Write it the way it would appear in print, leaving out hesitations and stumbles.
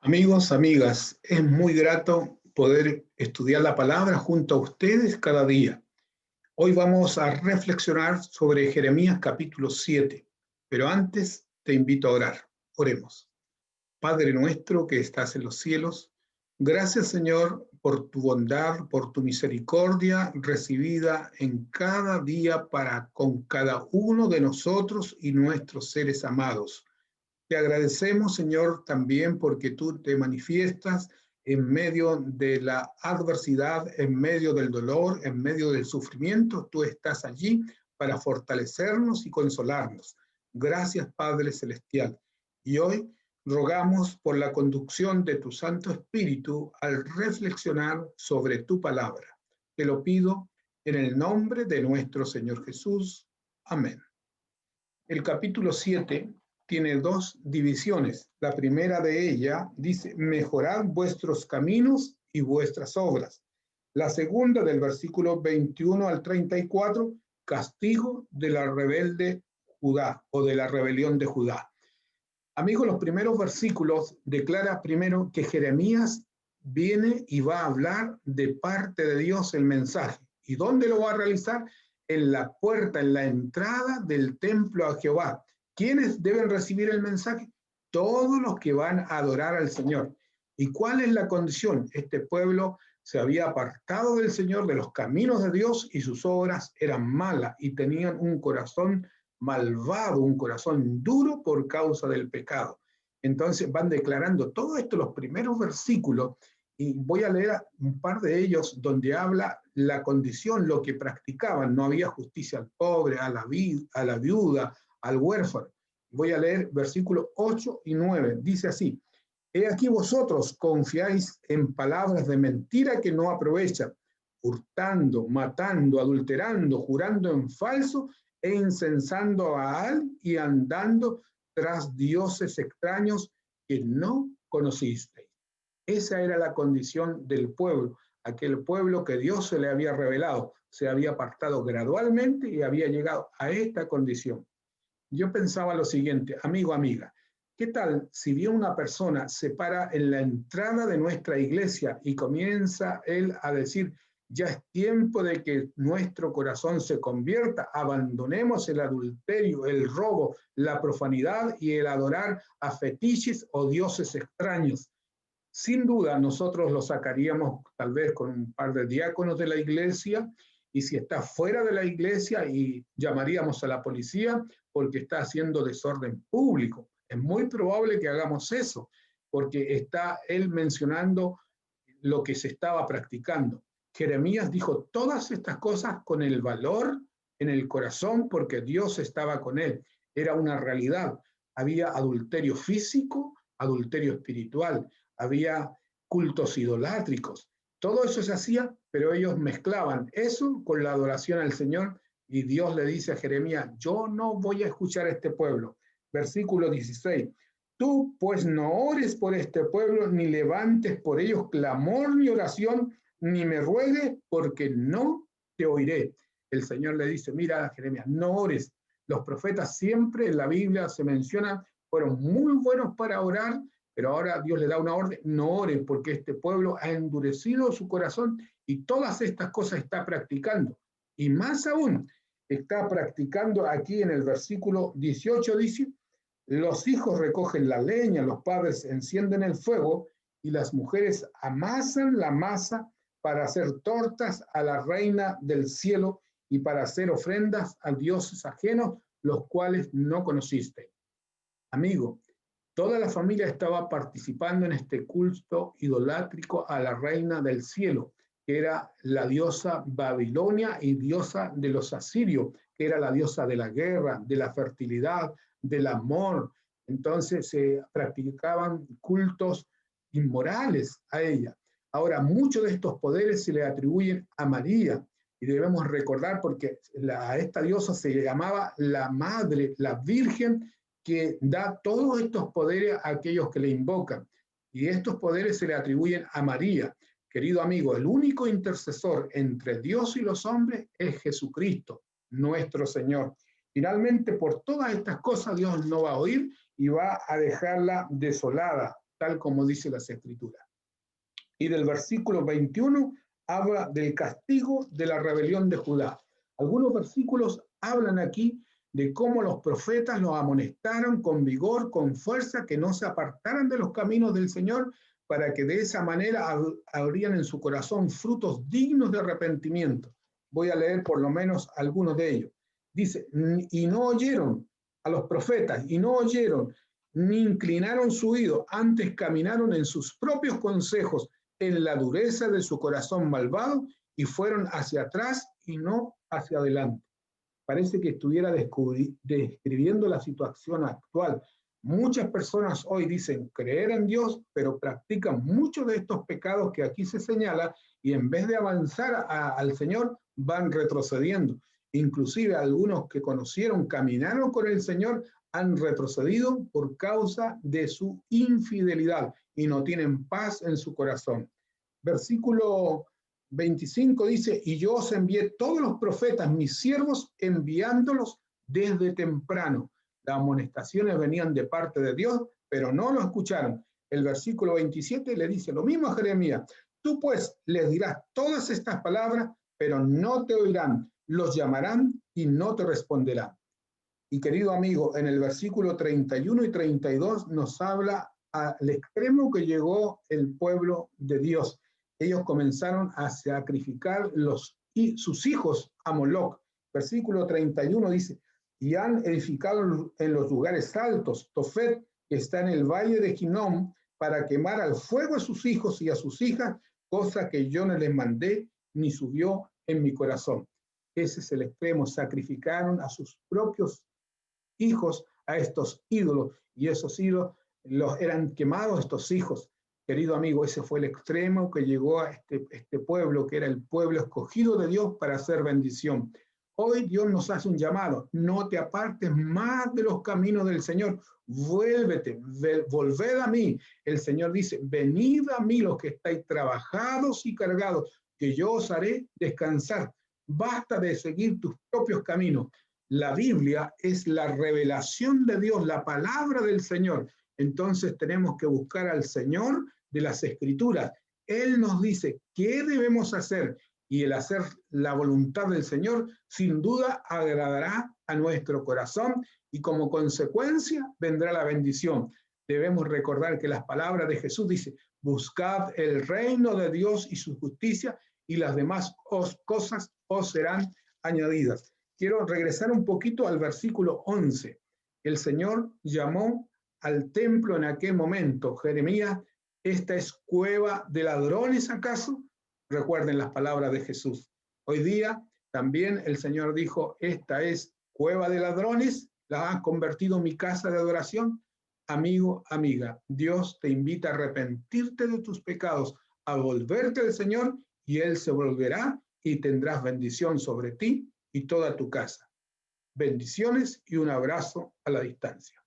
Amigos, amigas, es muy grato poder estudiar la palabra junto a ustedes cada día. Hoy vamos a reflexionar sobre Jeremías capítulo 7, pero antes te invito a orar. Oremos. Padre nuestro que estás en los cielos, gracias Señor por tu bondad, por tu misericordia recibida en cada día para con cada uno de nosotros y nuestros seres amados. Te agradecemos, Señor, también porque tú te manifiestas en medio de la adversidad, en medio del dolor, en medio del sufrimiento. Tú estás allí para fortalecernos y consolarnos. Gracias, Padre Celestial. Y hoy rogamos por la conducción de tu Santo Espíritu al reflexionar sobre tu palabra. Te lo pido en el nombre de nuestro Señor Jesús. Amén. El capítulo 7 tiene dos divisiones. La primera de ella dice, mejorad vuestros caminos y vuestras obras. La segunda, del versículo 21 al 34, castigo de la rebelde Judá o de la rebelión de Judá. Amigos, los primeros versículos declara primero que Jeremías viene y va a hablar de parte de Dios el mensaje. ¿Y dónde lo va a realizar? En la puerta, en la entrada del templo a Jehová. ¿Quiénes deben recibir el mensaje? Todos los que van a adorar al Señor. ¿Y cuál es la condición? Este pueblo se había apartado del Señor, de los caminos de Dios, y sus obras eran malas y tenían un corazón malvado, un corazón duro por causa del pecado. Entonces van declarando todo esto los primeros versículos, y voy a leer un par de ellos donde habla la condición, lo que practicaban. No había justicia al pobre, a la viuda, al huérfano. Voy a leer versículos 8 y 9. Dice así: He aquí vosotros confiáis en palabras de mentira que no aprovechan, hurtando, matando, adulterando, jurando en falso e incensando a Baal y andando tras dioses extraños que no conocisteis. Esa era la condición del pueblo, aquel pueblo que Dios se le había revelado, se había apartado gradualmente y había llegado a esta condición. Yo pensaba lo siguiente, amigo, amiga, ¿qué tal si bien una persona se para en la entrada de nuestra iglesia y comienza él a decir, ya es tiempo de que nuestro corazón se convierta, abandonemos el adulterio, el robo, la profanidad y el adorar a fetiches o dioses extraños? Sin duda, nosotros lo sacaríamos tal vez con un par de diáconos de la iglesia, y si está fuera de la iglesia, y llamaríamos a la policía porque está haciendo desorden público. Es muy probable que hagamos eso, porque está él mencionando lo que se estaba practicando. Jeremías dijo todas estas cosas con el valor en el corazón, porque Dios estaba con él. Era una realidad. Había adulterio físico, adulterio espiritual, había cultos idolátricos. Todo eso se hacía, pero ellos mezclaban eso con la adoración al Señor, y Dios le dice a Jeremías, yo no voy a escuchar a este pueblo. Versículo 16. Tú pues no ores por este pueblo, ni levantes por ellos clamor ni oración, ni me ruegues, porque no te oiré. El Señor le dice, mira, Jeremías, no ores. Los profetas siempre en la Biblia se mencionan, fueron muy buenos para orar, pero ahora Dios le da una orden, no oren, porque este pueblo ha endurecido su corazón y todas estas cosas está practicando. Y más aún, está practicando aquí en el versículo 18, dice, los hijos recogen la leña, los padres encienden el fuego y las mujeres amasan la masa para hacer tortas a la reina del cielo y para hacer ofrendas a dioses ajenos, los cuales no conociste. Amigo, toda la familia estaba participando en este culto idolátrico a la reina del cielo, que era la diosa Babilonia y diosa de los asirios, que era la diosa de la guerra, de la fertilidad, del amor. Entonces se practicaban cultos inmorales a ella. Ahora, muchos de estos poderes se le atribuyen a María, y debemos recordar porque a esta diosa se le llamaba la madre, la virgen, que da todos estos poderes a aquellos que le invocan. Y estos poderes se le atribuyen a María. Querido amigo, el único intercesor entre Dios y los hombres es Jesucristo, nuestro Señor. Finalmente, por todas estas cosas, Dios no va a oír y va a dejarla desolada, tal como dice las Escrituras. Y del versículo 21 habla del castigo de la rebelión de Judá. Algunos versículos hablan aquí de cómo los profetas los amonestaron con vigor, con fuerza, que no se apartaran de los caminos del Señor, para que de esa manera habrían en su corazón frutos dignos de arrepentimiento. Voy a leer por lo menos algunos de ellos. Dice, y no oyeron a los profetas, y no oyeron, ni inclinaron su oído, antes caminaron en sus propios consejos, en la dureza de su corazón malvado, y fueron hacia atrás y no hacia adelante. Parece que estuviera describiendo la situación actual. Muchas personas hoy dicen creer en Dios, pero practican muchos de estos pecados que aquí se señala, y en vez de avanzar al Señor, van retrocediendo. Inclusive algunos que conocieron, caminaron con el Señor, han retrocedido por causa de su infidelidad y no tienen paz en su corazón. Versículo 25 dice, y yo os envié todos los profetas, mis siervos, enviándolos desde temprano. Las amonestaciones venían de parte de Dios, pero no lo escucharon. El versículo 27 le dice lo mismo a Jeremías. Tú pues les dirás todas estas palabras, pero no te oirán. Los llamarán y no te responderán. Y querido amigo, en el versículo 31 y 32 nos habla al extremo que llegó el pueblo de Dios. Ellos comenzaron a sacrificar sus hijos a Moloc. Versículo 31 dice, y han edificado en los lugares altos, Tofet, que está en el valle de Hinnom, para quemar al fuego a sus hijos y a sus hijas, cosa que yo no les mandé, ni subió en mi corazón. Ese es el extremo, sacrificaron a sus propios hijos a estos ídolos, y esos ídolos los eran quemados estos hijos. Querido amigo, ese fue el extremo que llegó a este pueblo, que era el pueblo escogido de Dios para hacer bendición. Hoy Dios nos hace un llamado, no te apartes más de los caminos del Señor, vuélvete, volved a mí. El Señor dice, venid a mí los que estáis trabajados y cargados, que yo os haré descansar. Basta de seguir tus propios caminos. La Biblia es la revelación de Dios, la palabra del Señor. Entonces tenemos que buscar al Señor de las Escrituras. Él nos dice qué debemos hacer, y el hacer la voluntad del Señor sin duda agradará a nuestro corazón, y como consecuencia vendrá la bendición. Debemos recordar que las palabras de Jesús dicen, buscad el reino de Dios y su justicia, y las demás cosas os serán añadidas. Quiero regresar un poquito al versículo 11. El Señor llamó al templo en aquel momento, Jeremías, ¿esta es cueva de ladrones acaso? Recuerden las palabras de Jesús. Hoy día también el Señor dijo, esta es cueva de ladrones, la has convertido en mi casa de adoración. Amigo, amiga, Dios te invita a arrepentirte de tus pecados, a volverte al Señor, y Él se volverá y tendrás bendición sobre ti y toda tu casa. Bendiciones y un abrazo a la distancia.